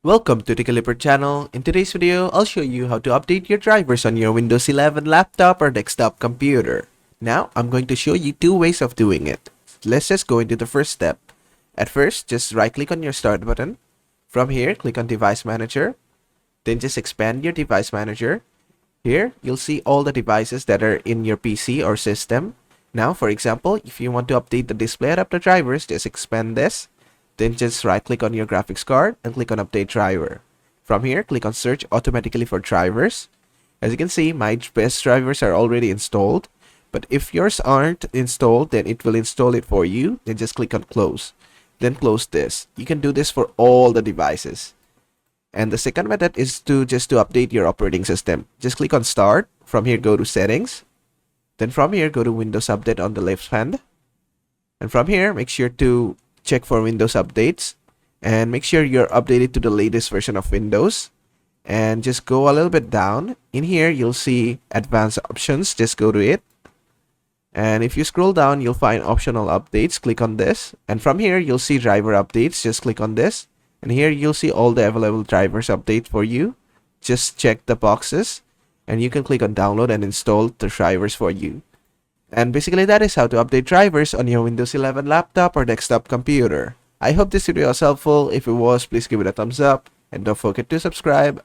Welcome to the Caliper channel. In today's video, I'll show you how to update your drivers on your Windows 11 laptop or desktop computer. Now, I'm going to show you two ways of doing it. Let's just go into the first step. At first, just right-click on your Start button. From here, click on Device Manager. Then just expand your Device Manager. Here, you'll see all the devices that are in your PC or system. Now, for example, if you want to update the display adapter drivers, just expand this. Then just right-click on your graphics card and click on Update Driver. From here, click on Search automatically for drivers. As you can see, my best drivers are already installed. But if yours aren't installed, then it will install it for you. Then just click on Close. Then close this. You can do this for all the devices. And the second method is to update your operating system. Just click on Start. From here, go to Settings. Then from here, go to Windows Update on the left hand. And from here, make sure to check for Windows updates and make sure you're updated to the latest version of Windows, and just go a little bit down. In here you'll see advanced options. Just go to it, and if you scroll down you'll find optional updates. Click on this, and from here you'll see driver updates. Just click on this, and here you'll see all the available drivers update for you. Just check the boxes and you can click on download and install the drivers for you. And basically that is how to update drivers on your Windows 11 laptop or desktop computer. I hope this video was helpful. If it was, please give it a thumbs up and don't forget to subscribe.